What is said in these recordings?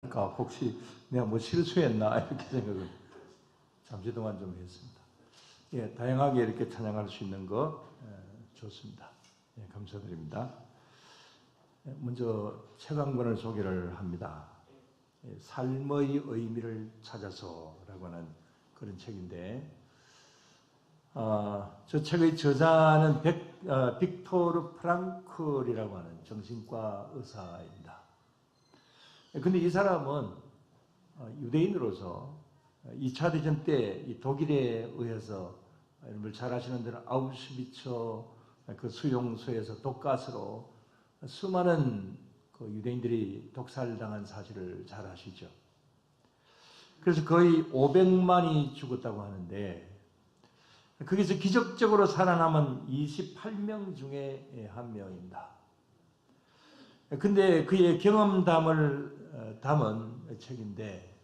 그러니까 혹시 내가 뭐 실수했나 이렇게 생각을 잠시 동안 좀 했습니다. 예, 다양하게 이렇게 찬양할 수 있는 거 좋습니다. 예, 감사드립니다. 먼저 책 한 권을 소개를 합니다. 예, 삶의 의미를 찾아서라고 하는 그런 책인데, 저 책의 저자는 빅토르 프랑클이라고 하는 정신과 의사입니다. 근데 이 사람은 유대인으로서 2차 대전 때 이 독일에 의해서 여러분들 잘 아시는 대로 아우슈비츠 그 수용소에서 독가스로 수많은 그 유대인들이 독살당한 사실을 잘 아시죠. 그래서 거의 500만이 죽었다고 하는데 거기서 기적적으로 살아남은 28명 중에 한 명입니다. 근데 그의 경험담을 담은 책인데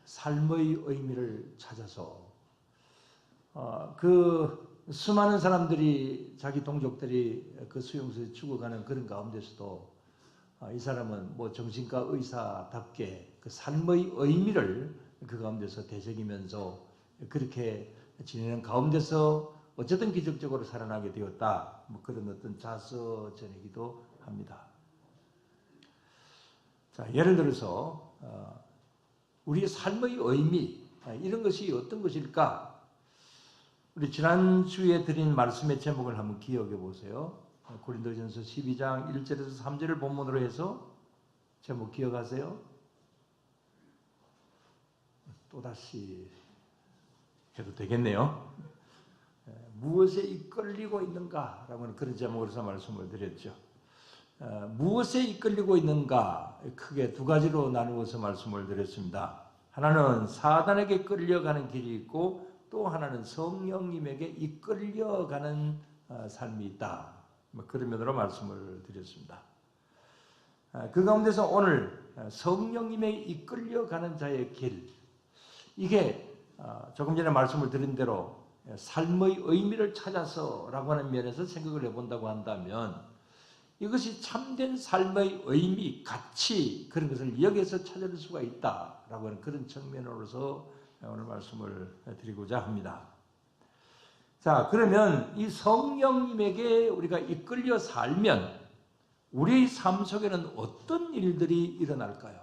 삶의 의미를 찾아서 그 수많은 사람들이 자기 동족들이 그 수용소에 죽어가는 그런 가운데서도 이 사람은 뭐 정신과 의사답게 그 삶의 의미를 그 가운데서 되새기면서 그렇게 지내는 가운데서 어쨌든 기적적으로 살아나게 되었다. 뭐 그런 어떤 자서전이기도 합니다. 자, 예를 들어서 우리의 삶의 의미 이런 것이 어떤 것일까? 우리 지난주에 드린 말씀의 제목을 한번 기억해 보세요. 고린도전서 12장 1절에서 3절을 본문으로 해서 제목 기억하세요? 또다시 해도 되겠네요. 무엇에 이끌리고 있는가? 라고 그런 제목으로서 말씀을 드렸죠. 무엇에 이끌리고 있는가? 크게 두 가지로 나누어서 말씀을 드렸습니다. 하나는 사단에게 끌려가는 길이 있고 또 하나는 성령님에게 이끌려가는 삶이 있다. 그런 면으로 말씀을 드렸습니다. 그 가운데서 오늘 성령님에게 이끌려가는 자의 길, 이게 조금 전에 말씀을 드린 대로 삶의 의미를 찾아서라고 하는 면에서 생각을 해본다고 한다면 이것이 참된 삶의 의미, 가치 그런 것을 여기에서 찾을 수가 있다라고 하는 그런 측면으로서 오늘 말씀을 드리고자 합니다. 자, 그러면 이 성령님에게 우리가 이끌려 살면 우리의 삶 속에는 어떤 일들이 일어날까요?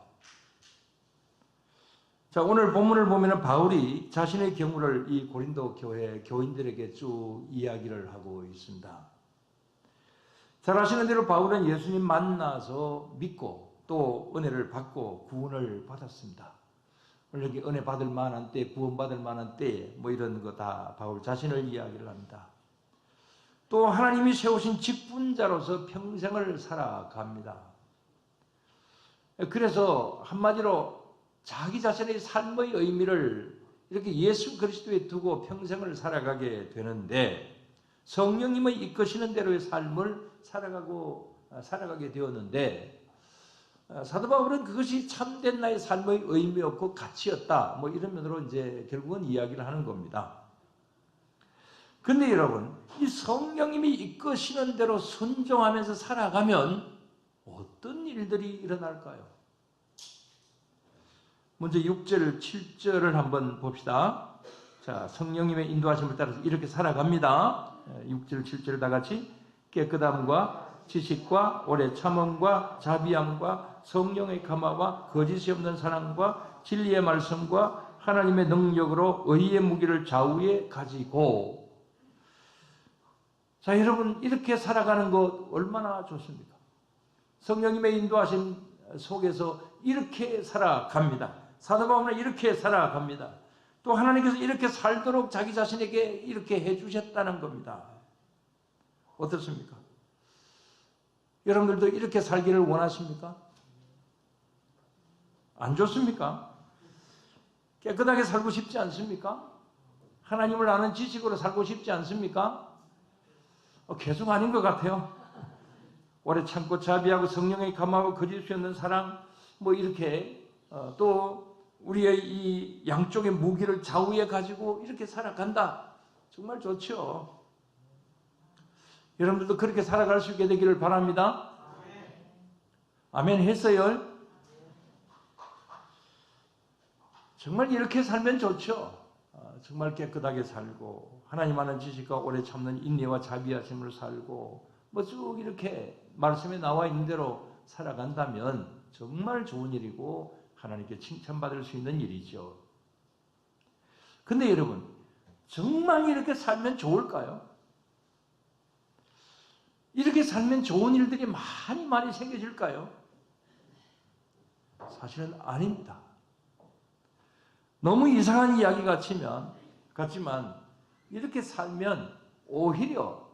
자, 오늘 본문을 보면 바울이 자신의 경우를 이 고린도 교회 교인들에게 쭉 이야기를 하고 있습니다. 잘 아시는 대로 바울은 예수님 만나서 믿고 또 은혜를 받고 구원을 받았습니다. 여기 은혜 받을 만한 때, 구원 받을 만한 때, 뭐 이런 거 다 바울 자신을 이야기를 합니다. 또 하나님이 세우신 직분자로서 평생을 살아갑니다. 그래서 한마디로 자기 자신의 삶의 의미를 이렇게 예수 그리스도에 두고 평생을 살아가게 되는데 성령님의 이끄시는 대로의 삶을 살아가게 되었는데 사도 바울은 그것이 참된 나의 삶의 의미였고 가치였다. 뭐 이런 면으로 이제 결국은 이야기를 하는 겁니다. 근데 여러분, 이 성령님이 이끄시는 대로 순종하면서 살아가면 어떤 일들이 일어날까요? 먼저 6절, 7절을 한번 봅시다. 자, 성령님의 인도하심을 따라서 이렇게 살아갑니다. 6절, 7절을 다 같이 깨끗함과 지식과 오래 참음과 자비함과 성령의 감화와 거짓이 없는 사랑과 진리의 말씀과 하나님의 능력으로 의의 무기를 좌우에 가지고. 자, 여러분 이렇게 살아가는 것 얼마나 좋습니까? 성령님의 인도하심 속에서 이렇게 살아갑니다. 사도 바울은 이렇게 살아갑니다. 또 하나님께서 이렇게 살도록 자기 자신에게 이렇게 해주셨다는 겁니다. 어떻습니까? 여러분들도 이렇게 살기를 원하십니까? 안 좋습니까? 깨끗하게 살고 싶지 않습니까? 하나님을 아는 지식으로 살고 싶지 않습니까? 계속 아닌 것 같아요. 오래 참고 자비하고 성령의 감화하고 거짓이 없는 사랑, 뭐 이렇게 또 우리의 이 양쪽의 무기를 좌우에 가지고 이렇게 살아간다. 정말 좋죠. 여러분들도 그렇게 살아갈 수 있게 되기를 바랍니다. 아멘 했어요. 정말 이렇게 살면 좋죠. 정말 깨끗하게 살고 하나님 아는 지식과 오래 참는 인내와 자비하심으로 살고 뭐 쭉 이렇게 말씀에 나와 있는 대로 살아간다면 정말 좋은 일이고 하나님께 칭찬받을 수 있는 일이죠. 근데 여러분, 정말 이렇게 살면 좋을까요? 이렇게 살면 좋은 일들이 많이 생겨질까요? 사실은 아닙니다. 너무 이상한 이야기 같지만 이렇게 살면 오히려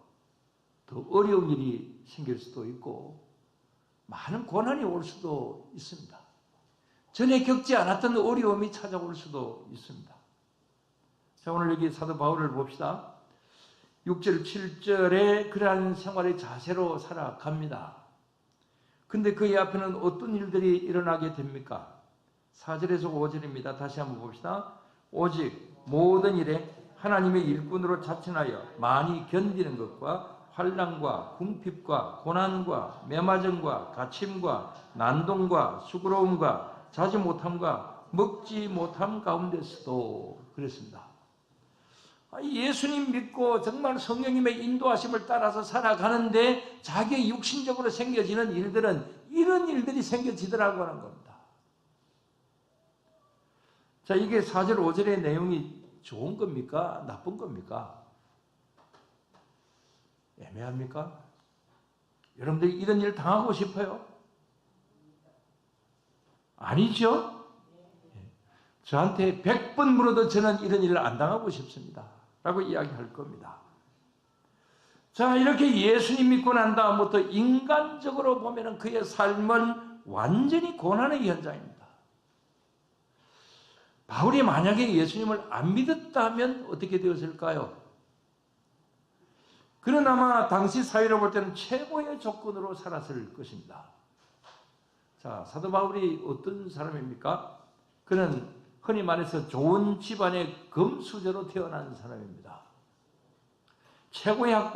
더 어려운 일이 생길 수도 있고 많은 고난이 올 수도 있습니다. 전에 겪지 않았던 어려움이 찾아올 수도 있습니다. 자, 오늘 여기 사도 바울을 봅시다. 6절, 7절에 그러한 생활의 자세로 살아갑니다. 근데 그의 앞에는 어떤 일들이 일어나게 됩니까? 4절에서 5절입니다. 다시 한번 봅시다. 오직 모든 일에 하나님의 일꾼으로 자천하여 많이 견디는 것과 환난과 궁핍과 고난과 매맞음과 갇힘과 난동과 수고로움과 자지 못함과 먹지 못함 가운데서도 그랬습니다. 예수님 믿고 정말 성령님의 인도하심을 따라서 살아가는데 자기의 육신적으로 생겨지는 일들은 이런 일들이 생겨지더라고 하는 겁니다. 자, 이게 4절 5절의 내용이 좋은 겁니까? 나쁜 겁니까? 애매합니까? 여러분들이 이런 일 당하고 싶어요? 아니죠? 저한테 100번 물어도 저는 이런 일을 안 당하고 싶습니다. 라고 이야기할 겁니다. 자, 이렇게 예수님 믿고 난 다음부터 인간적으로 보면 그의 삶은 완전히 고난의 현장입니다. 바울이 만약에 예수님을 안 믿었다면 어떻게 되었을까요? 그는 아마 당시 사회로 볼 때는 최고의 조건으로 살았을 것입니다. 자, 사도 바울이 어떤 사람입니까? 그는 흔히 말해서 좋은 집안의 금수저로 태어난 사람입니다. 최고의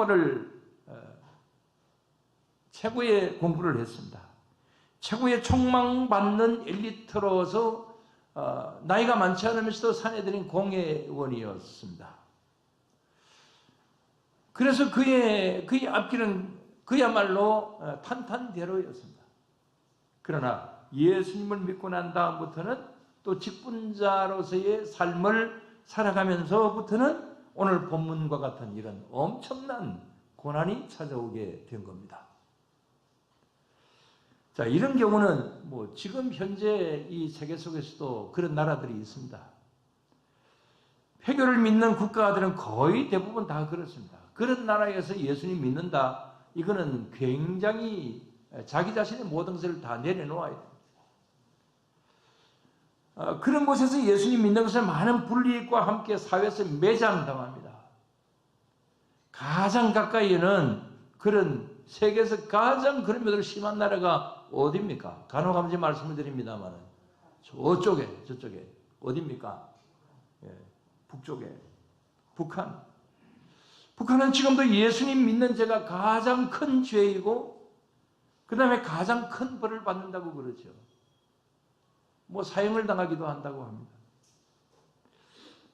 공부를 했습니다. 최고의 촉망받는 엘리트로서 나이가 많지 않으면서도 사내들인 공회원이었습니다. 그래서 그의 앞길은 그야말로 탄탄대로였습니다. 그러나 예수님을 믿고 난 다음부터는 또 직분자로서의 삶을 살아가면서부터는 오늘 본문과 같은 이런 엄청난 고난이 찾아오게 된 겁니다. 자, 이런 경우는 뭐 지금 현재 이 세계 속에서도 그런 나라들이 있습니다. 폐교를 믿는 국가들은 거의 대부분 다 그렇습니다. 그런 나라에서 예수님 믿는다, 이거는 굉장히 자기 자신의 모든 것을 다 내려놓아야 됩니다. 그런 곳에서 예수님 믿는 것은 많은 불이익과 함께 사회에서 매장당합니다. 가장 가까이에는 그런 세계에서 가장 그런 면으로 심한 나라가 어디입니까? 간혹하면서 말씀을 드립니다만 저쪽에 어디입니까? 북쪽에 북한. 북한은 지금도 예수님 믿는 죄가 가장 큰 죄이고 그 다음에 가장 큰 벌을 받는다고 그러죠. 뭐 사형을 당하기도 한다고 합니다.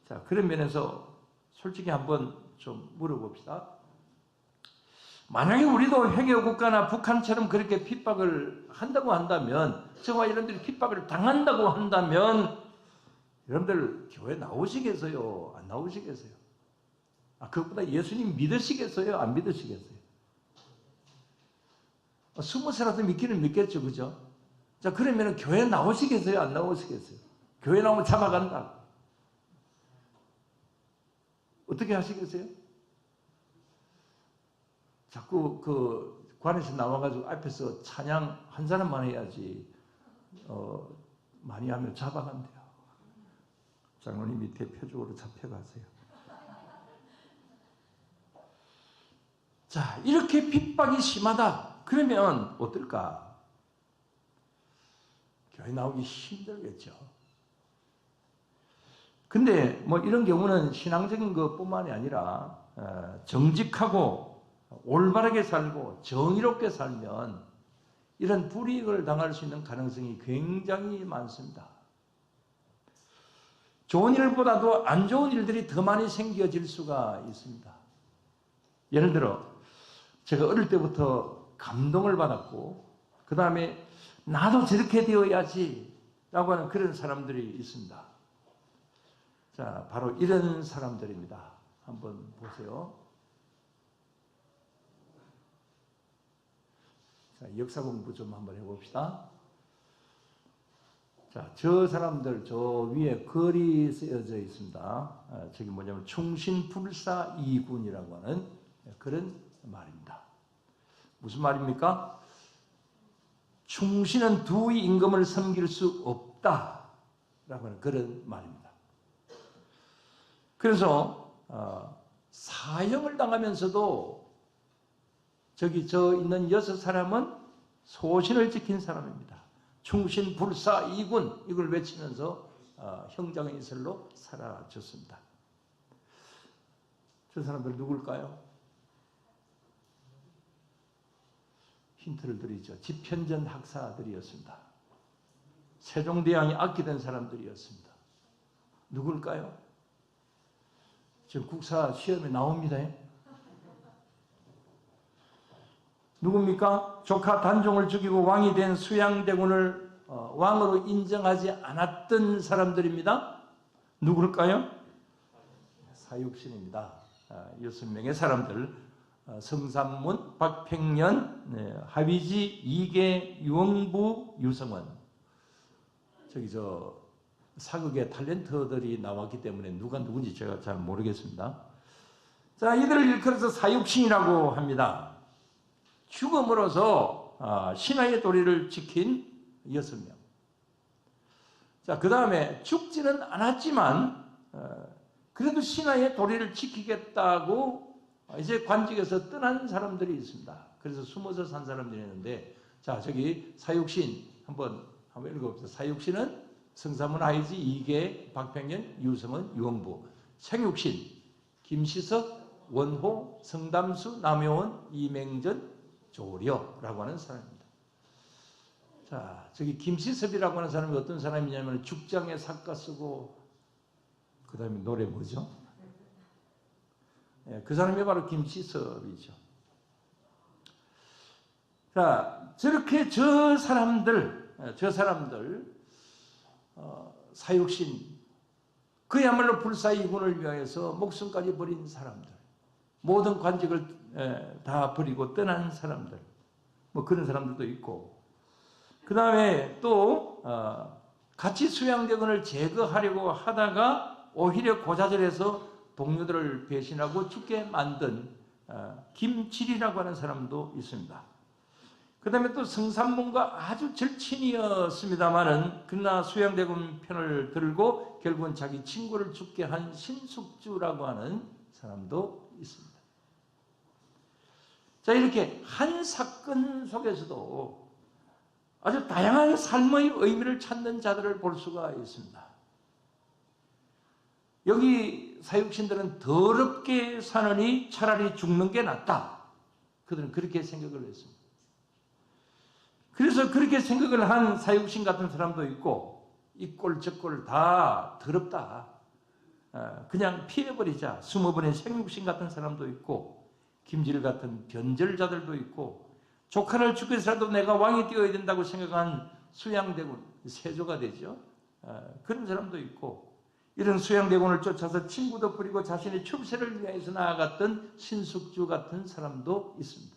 자, 그런 면에서 솔직히 한번 좀 물어봅시다. 만약에 우리도 회교 국가나 북한처럼 그렇게 핍박을 한다고 한다면, 저와 여러분들이 핍박을 당한다고 한다면 여러분들 교회 나오시겠어요? 안 나오시겠어요? 그것보다 예수님 믿으시겠어요? 안 믿으시겠어요? 20세라도 믿기는 믿겠죠, 그죠? 자, 그러면 교회 나오시겠어요? 안 나오시겠어요? 교회 나오면 잡아간다. 어떻게 하시겠어요? 자꾸 그 관에서 나와가지고 앞에서 찬양 한 사람만 해야지, 많이 하면 잡아간대요. 장로님이 대표적으로 잡혀가세요. 자, 이렇게 핍박이 심하다. 그러면 어떨까? 교회 나오기 힘들겠죠. 근데 뭐 이런 경우는 신앙적인 것뿐만이 아니라 정직하고 올바르게 살고 정의롭게 살면 이런 불이익을 당할 수 있는 가능성이 굉장히 많습니다. 좋은 일보다도 안 좋은 일들이 더 많이 생겨질 수가 있습니다. 예를 들어 제가 어릴 때부터 감동을 받았고 그 다음에 나도 저렇게 되어야지 라고 하는 그런 사람들이 있습니다. 자, 바로 이런 사람들입니다. 한번 보세요. 자, 역사 공부 좀 한번 해봅시다. 자, 저 사람들 저 위에 글이 쓰여져 있습니다. 저기 뭐냐면 충신불사이군이라고 하는 그런 말입니다. 무슨 말입니까? 충신은 두 임금을 섬길 수 없다라고 하는 그런 말입니다. 그래서 사형을 당하면서도 저기 저 있는 6사람은 소신을 지킨 사람입니다. 충신불사이군 이걸 외치면서 형장의 이슬로 사라졌습니다. 저 사람들 누굴까요? 힌트를 드리죠. 집현전 학사들이었습니다. 세종대왕이 아끼던 사람들이었습니다. 누굴까요? 지금 국사 시험에 나옵니다. 누굽니까? 조카 단종을 죽이고 왕이 된 수양대군을 왕으로 인정하지 않았던 사람들입니다. 누굴까요? 사육신입니다. 6명의 사람들, 성삼문, 박팽년, 하위지, 이계, 유흥부, 유성원. 저기 사극의 탤런트들이 나왔기 때문에 누가 누군지 제가 잘 모르겠습니다. 자, 이들을 일컬어서 사육신이라고 합니다. 죽음으로써 신하의 도리를 지킨 6명. 자, 그 다음에 죽지는 않았지만 그래도 신하의 도리를 지키겠다고 이제 관직에서 떠난 사람들이 있습니다. 그래서 숨어서 산 사람들이 있는데, 자, 저기 사육신 한번 읽어봅시다. 사육신은 성삼문, 하이지, 이계, 박팽년, 유성은, 유흥부. 생육신 김시석, 원호, 성담수, 남효원, 이맹전, 조려라고 하는 사람입니다. 자, 저기 김시섭이라고 하는 사람이 어떤 사람이냐면 죽장에 삭가 쓰고 그 다음에 노래 뭐죠? 그 사람이 바로 김시섭이죠. 자, 저렇게 저 사람들 사육신 그야말로 불사이군을 위하여서 목숨까지 버린 사람들, 모든 관직을 다 버리고 떠난 사람들, 뭐 그런 사람들도 있고, 그 다음에 또 같이 수양대군을 제거하려고 하다가 오히려 고자절해서 동료들을 배신하고 죽게 만든 김칠이라고 하는 사람도 있습니다. 그 다음에 또 성삼문과 아주 절친이었습니다마는 그러나 수양대군 편을 들고 결국은 자기 친구를 죽게 한 신숙주라고 하는 사람도 있습니다. 자, 이렇게 한 사건 속에서도 아주 다양한 삶의 의미를 찾는 자들을 볼 수가 있습니다. 여기 사육신들은 더럽게 사느니 차라리 죽는 게 낫다. 그들은 그렇게 생각을 했습니다. 그래서 그렇게 생각을 한 사육신 같은 사람도 있고, 이 꼴 저 꼴 다 더럽다, 그냥 피해버리자, 숨어버린 생육신 같은 사람도 있고, 김질 같은 변절자들도 있고, 조카를 죽여서라도 내가 왕이 되어야 된다고 생각한 수양대군, 세조가 되죠. 그런 사람도 있고, 이런 수양대군을 쫓아서 친구도 버리고 자신의 출세를 위해서 나아갔던 신숙주 같은 사람도 있습니다.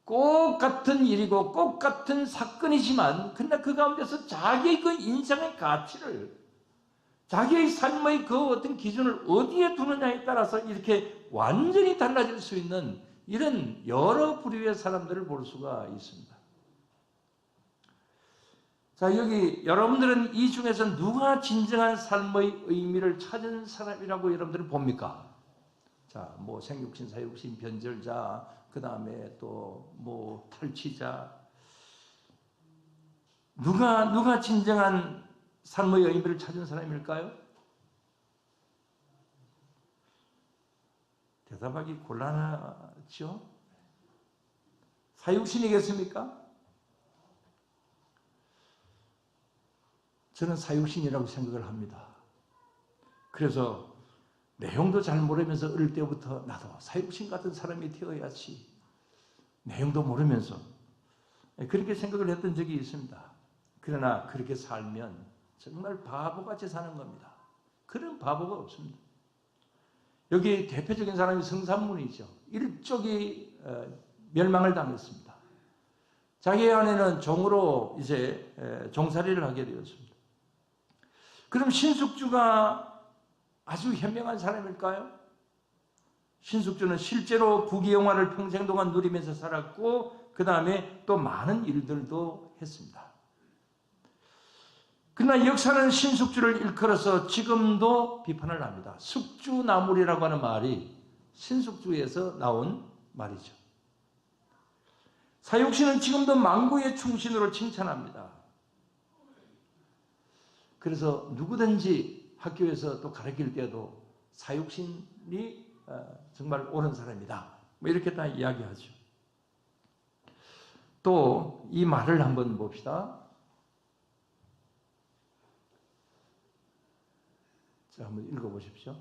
꼭 같은 일이고 꼭 같은 사건이지만 그러나 그 가운데서 자기의 그 인생의 가치를, 자기의 삶의 그 어떤 기준을 어디에 두느냐에 따라서 이렇게 완전히 달라질 수 있는 이런 여러 부류의 사람들을 볼 수가 있습니다. 자, 여기 여러분들은 이 중에서 누가 진정한 삶의 의미를 찾은 사람이라고 여러분들은 봅니까? 자, 뭐 생육신, 사육신, 변절자, 그 다음에 또 뭐 탈취자, 누가 진정한 삶의 의미를 찾은 사람일까요? 대답하기 곤란하죠? 사육신이겠습니까? 저는 사육신이라고 생각을 합니다. 그래서 내용도 잘 모르면서 어릴 때부터 나도 사육신 같은 사람이 되어야지, 내용도 모르면서 그렇게 생각을 했던 적이 있습니다. 그러나 그렇게 살면 정말 바보같이 사는 겁니다. 그런 바보가 없습니다. 여기 대표적인 사람이 성삼문이죠. 일족이 멸망을 당했습니다. 자기 아내는 종으로 이제 종살이를 하게 되었습니다. 그럼 신숙주가 아주 현명한 사람일까요? 신숙주는 실제로 부귀영화를 평생 동안 누리면서 살았고 그 다음에 또 많은 일들도 했습니다. 그러나 역사는 신숙주를 일컬어서 지금도 비판을 합니다. 숙주나물이라고 하는 말이 신숙주에서 나온 말이죠. 사육신은 지금도 망구의 충신으로 칭찬합니다. 그래서 누구든지 학교에서 또 가르칠 때도 사육신이 정말 옳은 사람이다, 뭐 이렇게 다 이야기하죠. 또 이 말을 한번 봅시다. 자, 한번 읽어보십시오.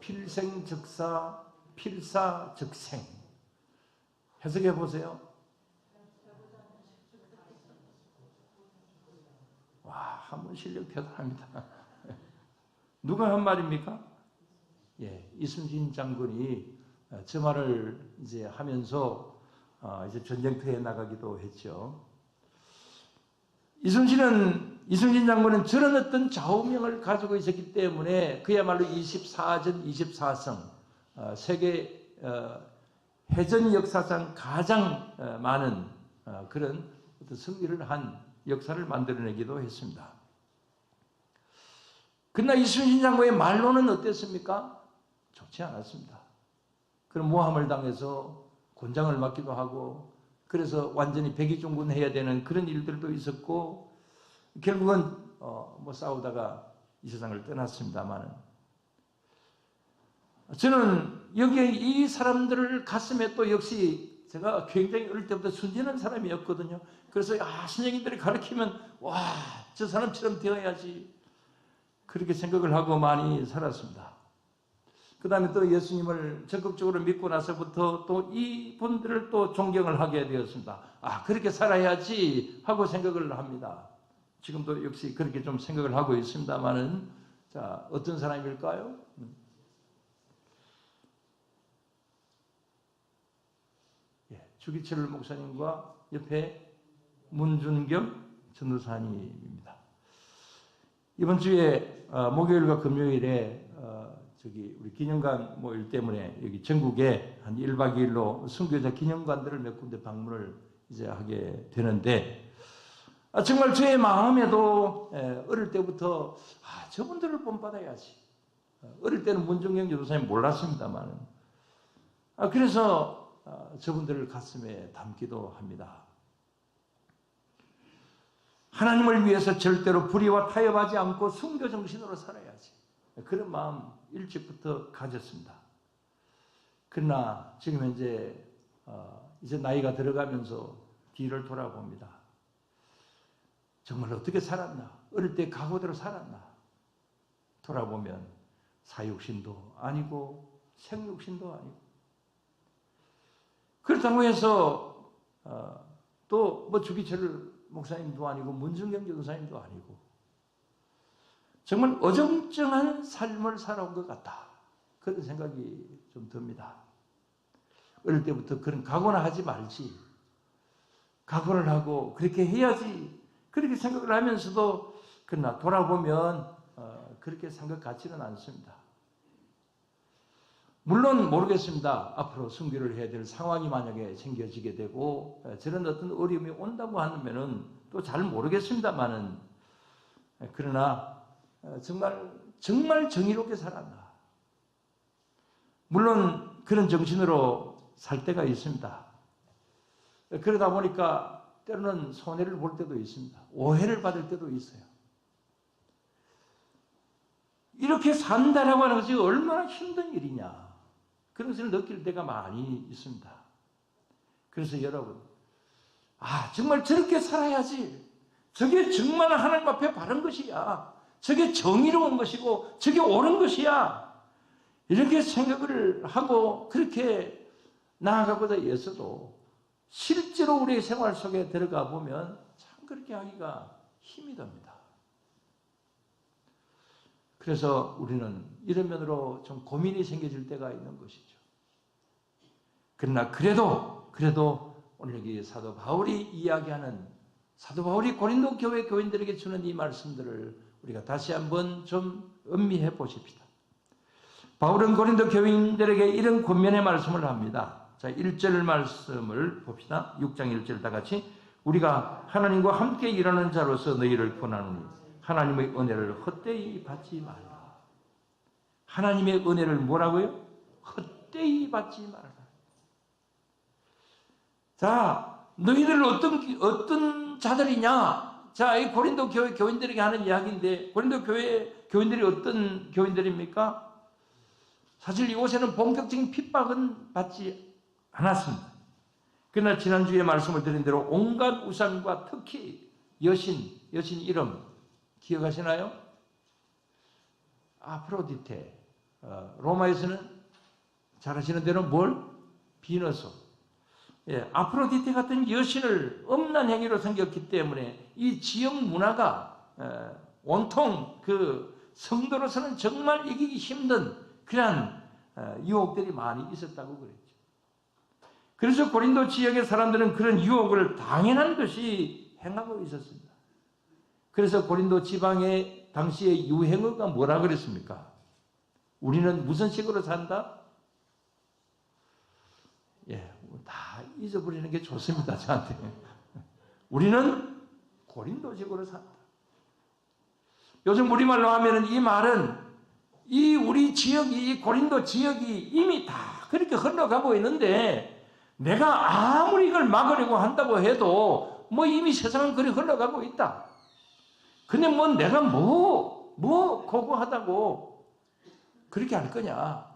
필생즉사, 필사즉생. 해석해 보세요. 와, 한번 실력 대단합니다. 누가 한 말입니까? 예, 이순신 장군이 저 말을 이제 하면서 이제 전쟁터에 나가기도 했죠. 이순신 장군은 저런 어떤 좌우명을 가지고 있었기 때문에 그야말로 24전 24성, 세계 해전 역사상 가장 많은 그런 어떤 승리를 한 역사를 만들어내기도 했습니다. 그러나 이순신 장군의 말로는 어땠습니까? 좋지 않았습니다. 그런 모함을 당해서 곤장을 맞기도 하고, 그래서 완전히 백의종군 해야 되는 그런 일들도 있었고, 결국은 뭐 싸우다가 이 세상을 떠났습니다만, 저는 여기에 이 사람들을 가슴에 또 역시 제가 굉장히 어릴 때부터 순진한 사람이었거든요. 그래서 선생님들이 가르치면 와, 저 사람처럼 되어야지, 그렇게 생각을 하고 많이 살았습니다. 그 다음에 또 예수님을 적극적으로 믿고 나서부터 또 이분들을 또 존경을 하게 되었습니다. 그렇게 살아야지 하고 생각을 합니다. 지금도 역시 그렇게 좀 생각을 하고 있습니다만은, 자, 어떤 사람일까요? 주기철 목사님과 옆에 문준경 전도사님입니다. 이번 주에 목요일과 금요일에 우리 기념관 모일 때문에 여기 전국에 한 1박 2일로 선교자 기념관들을 몇 군데 방문을 이제 하게 되는데, 정말 저의 마음에도 어릴 때부터 저분들을 본받아야지. 어릴 때는 문준경 전도사님 몰랐습니다만, 그래서 저분들을 가슴에 담기도 합니다. 하나님을 위해서 절대로 불의와 타협하지 않고 순교 정신으로 살아야지, 그런 마음 일찍부터 가졌습니다. 그러나 지금 현재 이제 나이가 들어가면서 뒤를 돌아봅니다. 정말 어떻게 살았나? 어릴 때 각오대로 살았나? 돌아보면 사육신도 아니고 생육신도 아니고, 그렇다고 해서 또 뭐 주기철 목사님도 아니고 문준경 전도사님도 아니고, 정말 어정쩡한 삶을 살아온 것 같다, 그런 생각이 좀 듭니다. 어릴 때부터 그런 각오나 하지 말지, 각오를 하고 그렇게 해야지, 그렇게 생각을 하면서도 그러나 돌아보면 그렇게 생각 같지는 않습니다. 물론 모르겠습니다. 앞으로 순교를 해야 될 상황이 만약에 생겨지게 되고 저런 어떤 어려움이 온다고 하면은 또 잘 모르겠습니다만은, 그러나 정말 정의롭게 살았나. 물론 그런 정신으로 살 때가 있습니다. 그러다 보니까 때로는 손해를 볼 때도 있습니다. 오해를 받을 때도 있어요. 이렇게 산다라고 하는 것이 얼마나 힘든 일이냐, 그런 것을 느낄 때가 많이 있습니다. 그래서 여러분, 정말 저렇게 살아야지, 저게 정말 하나님 앞에 바른 것이야, 저게 정의로운 것이고 저게 옳은 것이야. 이렇게 생각을 하고 그렇게 나아가고자 해서도 실제로 우리의 생활 속에 들어가 보면 참 그렇게 하기가 힘이 듭니다. 그래서 우리는 이런 면으로 좀 고민이 생겨질 때가 있는 것이죠. 그러나 그래도 오늘 여기 사도 바울이 이야기하는, 사도 바울이 고린도 교회 교인들에게 주는 이 말씀들을 우리가 다시 한번 좀 음미해 보십시다. 바울은 고린도 교인들에게 이런 권면의 말씀을 합니다. 자, 1절 말씀을 봅시다. 6장 1절 다 같이. 우리가 하나님과 함께 일하는 자로서 너희를 권하노니 하나님의 은혜를 헛되이 받지 말라. 하나님의 은혜를 뭐라고요? 헛되이 받지 말라. 자, 너희들 어떤 자들이냐? 자, 이 고린도 교회 교인들에게 하는 이야기인데, 고린도 교회 교인들이 어떤 교인들입니까? 사실 이곳에는 본격적인 핍박은 받지 않았습니다. 그러나 지난주에 말씀을 드린 대로 온갖 우상과 특히 여신 이름 기억하시나요? 아프로디테. 로마에서는 잘 아시는 대로 뭘? 비너스. 예, 아프로디테 같은 여신을 음란 행위로 섬겼기 때문에 이 지역 문화가 온통 그 성도로서는 정말 이기기 힘든 그러한 유혹들이 많이 있었다고 그랬죠. 그래서 고린도 지역의 사람들은 그런 유혹을 당연한 것이 행하고 있었습니다. 그래서 고린도 지방의 당시의 유행어가 뭐라 그랬습니까? 우리는 무슨 식으로 산다? 예, 다 잊어버리는 게 좋습니다, 저한테. 우리는 고린도식으로 산다. 요즘 우리말로 하면은 이 말은 이 우리 지역이, 이 고린도 지역이 이미 다 그렇게 흘러가고 있는데 내가 아무리 이걸 막으려고 한다고 해도 뭐 이미 세상은 그리 흘러가고 있다. 근데 뭐 내가 뭐 고고하다고 그렇게 할 거냐.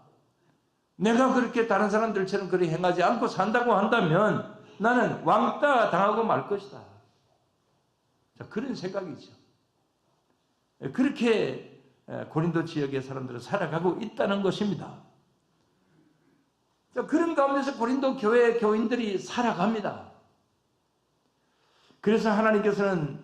내가 그렇게 다른 사람들처럼 그렇게 행하지 않고 산다고 한다면 나는 왕따 당하고 말 것이다. 자, 그런 생각이죠. 그렇게 고린도 지역의 사람들은 살아가고 있다는 것입니다. 자, 그런 가운데서 고린도 교회 교인들이 살아갑니다. 그래서 하나님께서는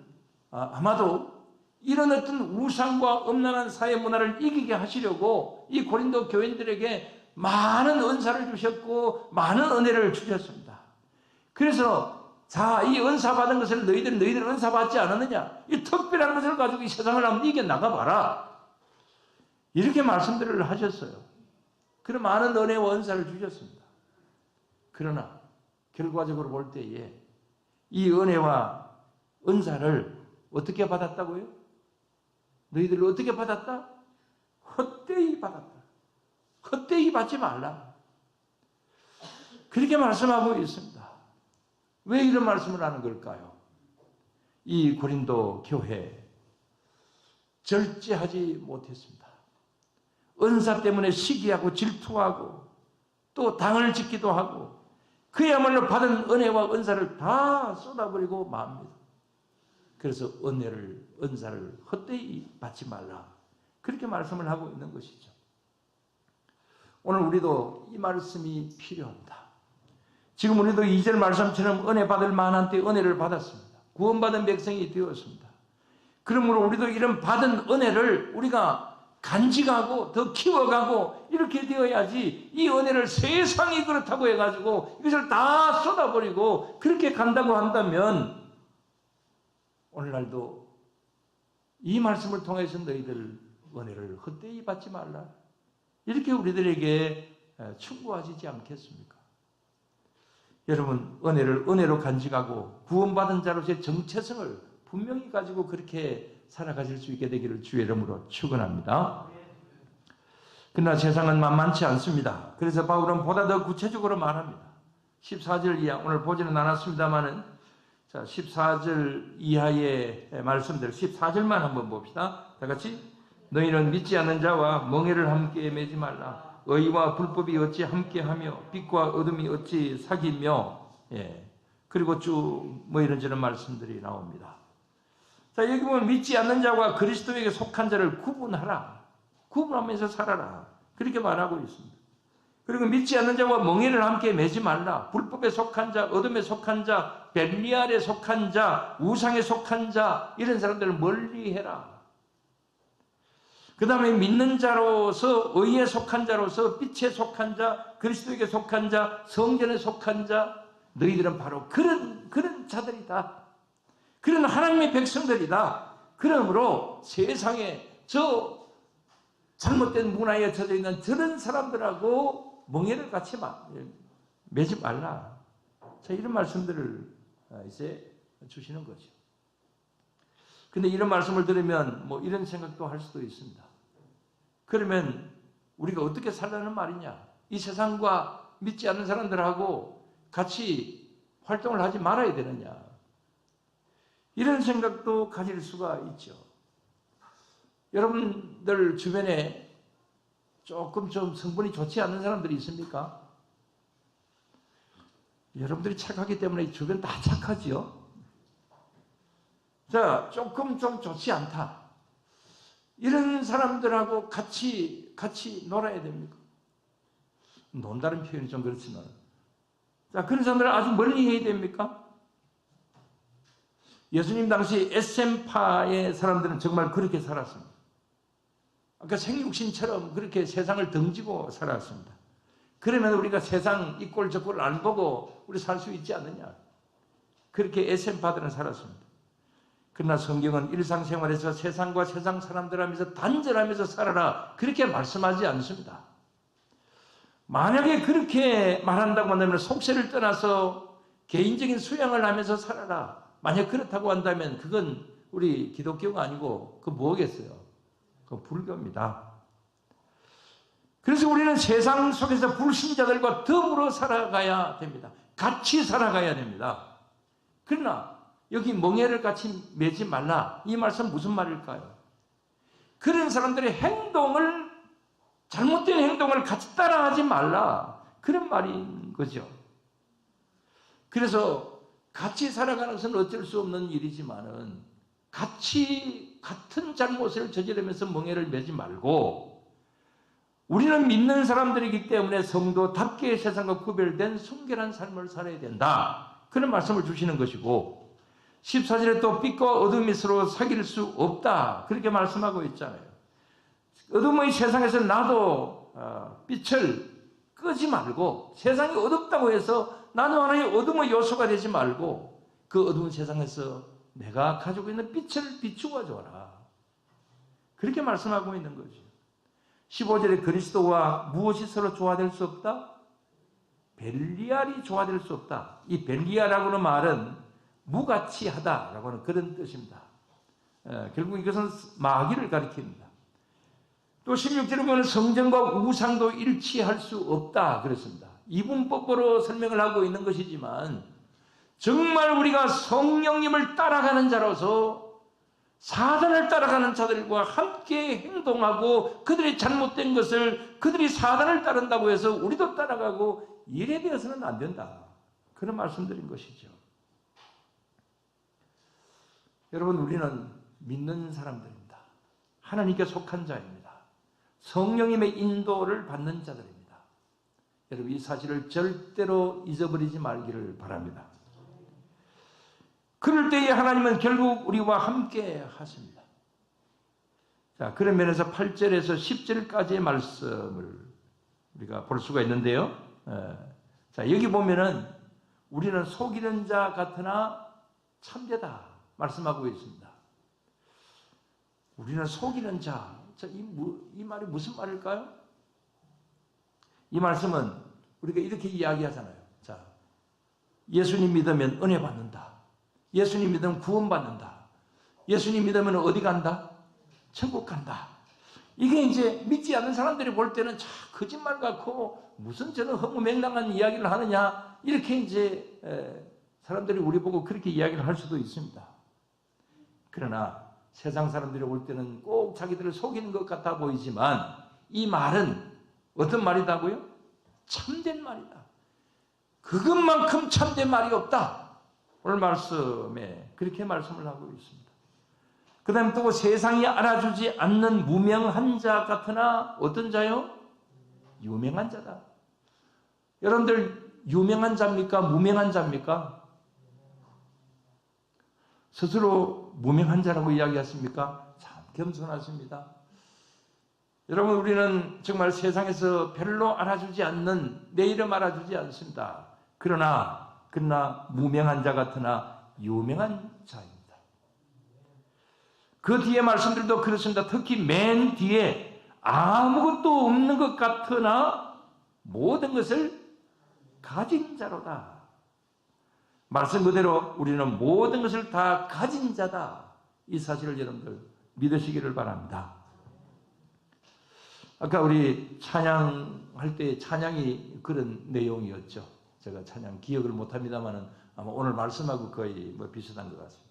아마도 이런 어떤 우상과 음란한 사회 문화를 이기게 하시려고 이 고린도 교인들에게 많은 은사를 주셨고 많은 은혜를 주셨습니다. 그래서 자, 이 은사 받은 것을 너희들 은사 받지 않았느냐? 이 특별한 것을 가지고 이 세상을 한번 이겨나가봐라. 이렇게 말씀들을 하셨어요. 그런 많은 은혜와 은사를 주셨습니다. 그러나 결과적으로 볼 때에 이 은혜와 은사를 어떻게 받았다고요? 너희들 어떻게 받았다? 헛되이 받았다. 헛되이 받지 말라. 그렇게 말씀하고 있습니다. 왜 이런 말씀을 하는 걸까요? 이 고린도 교회 절제하지 못했습니다. 은사 때문에 시기하고 질투하고 또 당을 짓기도 하고 그야말로 받은 은혜와 은사를 다 쏟아버리고 맙니다. 그래서 은사를 헛되이 받지 말라. 그렇게 말씀을 하고 있는 것이죠. 오늘 우리도 이 말씀이 필요합니다. 지금 우리도 2절 말씀처럼 은혜 받을 만한 때 은혜를 받았습니다. 구원받은 백성이 되었습니다. 그러므로 우리도 이런 받은 은혜를 우리가 간직하고 더 키워가고 이렇게 되어야지 이 은혜를 세상이 그렇다고 해가지고 이것을 다 쏟아버리고 그렇게 간다고 한다면 오늘날도 이 말씀을 통해서 너희들 은혜를 헛되이 받지 말라. 이렇게 우리들에게 충고하시지 않겠습니까? 여러분, 은혜로 간직하고 구원받은 자로서의 정체성을 분명히 가지고 그렇게 살아가실 수 있게 되기를 주의 이름으로 축원합니다. 그러나 세상은 만만치 않습니다. 그래서 바울은 보다 더 구체적으로 말합니다. 14절 이하, 오늘 보지는 않았습니다만은, 자, 14절 이하의 말씀들, 14절만 한번 봅시다. 다 같이. 너희는 믿지 않는 자와 멍에를 함께 매지 말라. 의와 불법이 어찌 함께하며 빛과 어둠이 어찌 사귀며. 예. 그리고 쭉 뭐 이런저런 말씀들이 나옵니다. 자, 여기 보면 믿지 않는 자와 그리스도에게 속한 자를 구분하라. 구분하면서 살아라. 그렇게 말하고 있습니다. 그리고 믿지 않는 자와 멍에를 함께 매지 말라. 불법에 속한 자, 어둠에 속한 자, 벨리알에 속한 자, 우상에 속한 자, 이런 사람들을 멀리해라. 그 다음에 믿는 자로서, 의에 속한 자로서, 빛에 속한 자, 그리스도에게 속한 자, 성전에 속한 자, 너희들은 바로 그런 자들이다. 그런 하나님의 백성들이다. 그러므로 세상에 저 잘못된 문화에 젖어 있는 저런 사람들하고 멍에를 같이 매지 말라. 자, 이런 말씀들을 이제 주시는 거죠. 근데 이런 말씀을 들으면 뭐 이런 생각도 할 수도 있습니다. 그러면 우리가 어떻게 살라는 말이냐? 이 세상과 믿지 않는 사람들하고 같이 활동을 하지 말아야 되느냐? 이런 생각도 가질 수가 있죠. 여러분들 주변에 조금 좀 성분이 좋지 않은 사람들이 있습니까? 여러분들이 착하기 때문에 주변 다 착하지요? 자, 조금 좀 좋지 않다. 이런 사람들하고 같이 놀아야 됩니까? 논다는 표현이 좀 그렇지만. 자, 그런 사람들을 아주 멀리 해야 됩니까? 예수님 당시 SM파의 사람들은 정말 그렇게 살았습니다. 아까 생육신처럼 그렇게 세상을 등지고 살았습니다. 그러면 우리가 세상 이 꼴 저 꼴 안 보고 우리 살 수 있지 않느냐? 그렇게 SM파들은 살았습니다. 그러나 성경은 일상생활에서 세상과 세상 사람들 하면서 단절하면서 살아라. 그렇게 말씀하지 않습니다. 만약에 그렇게 말한다고 한다면 속세를 떠나서 개인적인 수양을 하면서 살아라. 만약 그렇다고 한다면 그건 우리 기독교가 아니고 그 뭐겠어요? 그 불교입니다. 그래서 우리는 세상 속에서 불신자들과 더불어 살아가야 됩니다. 같이 살아가야 됩니다. 그러나 여기 멍에를 같이 매지 말라. 이 말씀 무슨 말일까요? 그런 사람들의 행동을, 잘못된 행동을 같이 따라하지 말라. 그런 말인 거죠. 그래서 같이 살아가는 것은 어쩔 수 없는 일이지만은 같은 잘못을 저지르면서 멍에를 매지 말고 우리는 믿는 사람들이기 때문에 성도답게 세상과 구별된 순결한 삶을 살아야 된다. 그런 말씀을 주시는 것이고 14절에 또 빛과 어둠이 서로 사귈 수 없다. 그렇게 말씀하고 있잖아요. 어둠의 세상에서 나도 빛을 끄지 말고 세상이 어둡다고 해서 나는 하나의 어둠의 요소가 되지 말고 그 어두운 세상에서 내가 가지고 있는 빛을 비추어 줘라. 그렇게 말씀하고 있는 거죠. 15절에 그리스도와 무엇이 서로 조화될 수 없다? 벨리알이 조화될 수 없다. 이 벨리알이라고 하는 말은 무가치하다라고 하는 그런 뜻입니다. 결국 이것은 마귀를 가리킵니다. 또 16절에 보면 성전과 우상도 일치할 수 없다 그랬습니다. 이분법으로 설명을 하고 있는 것이지만 정말 우리가 성령님을 따라가는 자로서 사단을 따라가는 자들과 함께 행동하고 그들이 잘못된 것을 그들이 사단을 따른다고 해서 우리도 따라가고 이래 되어서는 안 된다. 그런 말씀드린 것이죠. 여러분, 우리는 믿는 사람들입니다. 하나님께 속한 자입니다. 성령님의 인도를 받는 자들입니다. 여러분, 이 사실을 절대로 잊어버리지 말기를 바랍니다. 그럴 때에 하나님은 결국 우리와 함께 하십니다. 자, 그런 면에서 8절에서 10절까지의 말씀을 우리가 볼 수가 있는데요. 자, 여기 보면은 우리는 속이는 자 같으나 참되다 말씀하고 있습니다. 우리는 속이는 자. 자, 이 말이 무슨 말일까요? 이 말씀은 우리가 이렇게 이야기하잖아요. 자, 예수님 믿으면 은혜 받는다. 예수님 믿으면 구원받는다. 예수님 믿으면 어디 간다? 천국 간다. 이게 이제 믿지 않는 사람들이 볼 때는 참 거짓말 같고 무슨 저는 허무맹랑한 이야기를 하느냐 이렇게 이제 사람들이 우리 보고 그렇게 이야기를 할 수도 있습니다. 그러나 세상 사람들이 볼 때는 꼭 자기들을 속이는 것 같아 보이지만 이 말은 어떤 말이다고요? 참된 말이다. 그것만큼 참된 말이 없다. 오늘 말씀에 그렇게 말씀을 하고 있습니다. 그 다음에 또 세상이 알아주지 않는 무명한 자 같으나 어떤 자요? 유명한 자다. 여러분들 유명한 자입니까? 무명한 자입니까? 스스로 무명한 자라고 이야기하십니까? 참 겸손하십니다. 여러분, 우리는 정말 세상에서 별로 알아주지 않는, 내 이름 알아주지 않습니다. 그러나 무명한 자 같으나 유명한 자입니다. 그 뒤에 말씀들도 그렇습니다. 특히 맨 뒤에 아무것도 없는 것 같으나 모든 것을 가진 자로다. 말씀 그대로 우리는 모든 것을 다 가진 자다. 이 사실을 여러분들 믿으시기를 바랍니다. 아까 우리 찬양할 때 찬양이 그런 내용이었죠. 제가 찬양 기억을 못합니다만 아마 오늘 말씀하고 거의 비슷한 것 같습니다.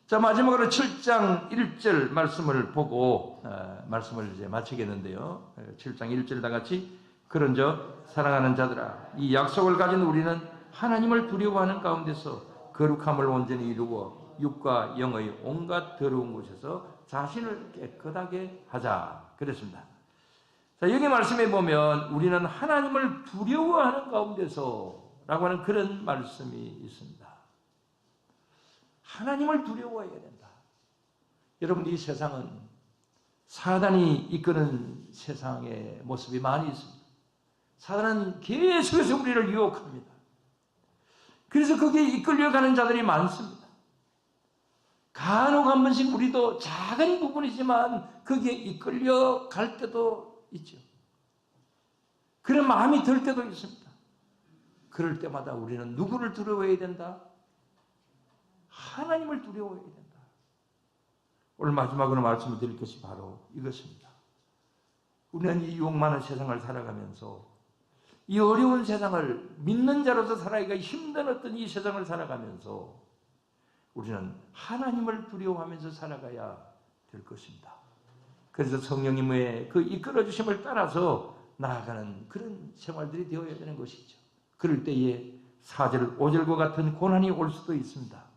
자, 마지막으로 7장 1절 말씀을 보고 말씀을 이제 마치겠는데요. 7장 1절 다 같이 그런즉 사랑하는 자들아 이 약속을 가진 우리는 하나님을 두려워하는 가운데서 거룩함을 온전히 이루어 육과 영의 온갖 더러운 곳에서 자신을 깨끗하게 하자 그랬습니다. 자, 여기 말씀에 보면 우리는 하나님을 두려워하는 가운데서 라고 하는 그런 말씀이 있습니다. 하나님을 두려워해야 된다. 여러분, 이 세상은 사단이 이끄는 세상의 모습이 많이 있습니다. 사단은 계속해서 우리를 유혹합니다. 그래서 거기에 이끌려가는 자들이 많습니다. 간혹 한 번씩 우리도 작은 부분이지만 거기에 이끌려갈 때도 있죠. 그런 마음이 들 때도 있습니다. 그럴 때마다 우리는 누구를 두려워해야 된다? 하나님을 두려워해야 된다. 오늘 마지막으로 말씀을 드릴 것이 바로 이것입니다. 우리는 이 유혹 많은 세상을 살아가면서 이 어려운 세상을 믿는 자로서 살아가기가 힘든 어떤 이 세상을 살아가면서 우리는 하나님을 두려워하면서 살아가야 될 것입니다. 그래서 성령님의 그 이끌어 주심을 따라서 나아가는 그런 생활들이 되어야 되는 것이죠. 그럴 때에 4절, 5절과 같은 고난이 올 수도 있습니다.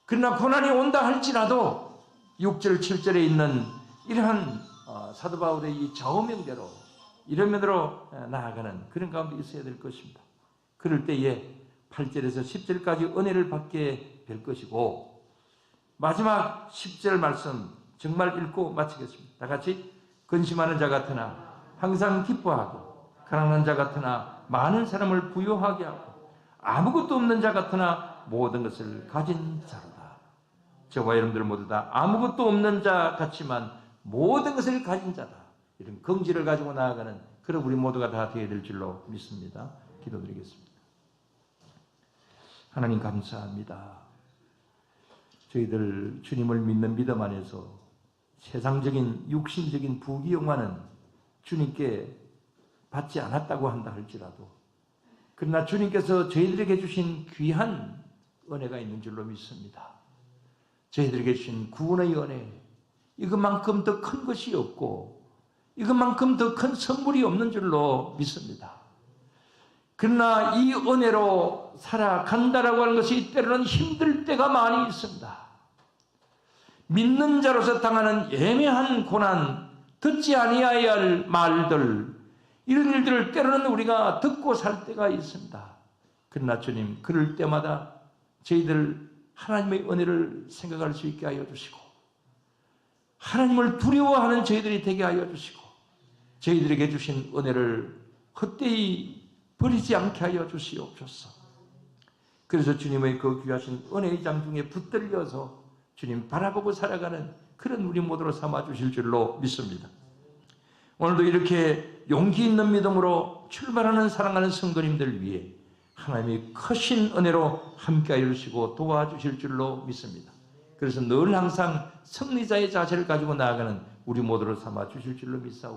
그러나 고난이 온다 할지라도 6절, 7절에 있는 이러한 사도 바울의 이 좌우명대로 이런 면으로 나아가는 그런 가운데 있어야 될 것입니다. 그럴 때에 8절에서 10절까지 은혜를 받게 될 것이고 마지막 10절 말씀 정말 읽고 마치겠습니다. 다 같이 근심하는 자 같으나 항상 기뻐하고 가난한 자 같으나 많은 사람을 부유하게 하고 아무것도 없는 자 같으나 모든 것을 가진 자로다. 저와 여러분들 모두 다 아무것도 없는 자 같지만 모든 것을 가진 자다. 이런 긍지를 가지고 나아가는 그런 우리 모두가 다 되어야 될 줄로 믿습니다. 기도드리겠습니다. 하나님 감사합니다. 저희들 주님을 믿는 믿음 안에서 세상적인 육신적인 부귀영화는 주님께 받지 않았다고 한다 할지라도 그러나 주님께서 저희들에게 주신 귀한 은혜가 있는 줄로 믿습니다. 저희들에게 주신 구원의 은혜 이것만큼 더 큰 것이 없고 이것만큼 더 큰 선물이 없는 줄로 믿습니다. 그러나 이 은혜로 살아간다라고 하는 것이 때로는 힘들 때가 많이 있습니다. 믿는 자로서 당하는 애매한 고난, 듣지 아니하여야 할 말들 이런 일들을 때로는 우리가 듣고 살 때가 있습니다. 그러나 주님 그럴 때마다 저희들 하나님의 은혜를 생각할 수 있게 하여 주시고 하나님을 두려워하는 저희들이 되게 하여 주시고 저희들에게 주신 은혜를 헛되이 버리지 않게 하여 주시옵소서. 그래서 주님의 그 귀하신 은혜의 장중에 붙들려서 주님 바라보고 살아가는 그런 우리 모두로 삼아 주실 줄로 믿습니다. 오늘도 이렇게 용기 있는 믿음으로 출발하는 사랑하는 성도님들 위해 하나님이 크신 은혜로 함께하여 주시고 도와주실 줄로 믿습니다. 그래서 늘 항상 승리자의 자세를 가지고 나아가는 우리 모두를 삼아 주실 줄로 믿사옵니다.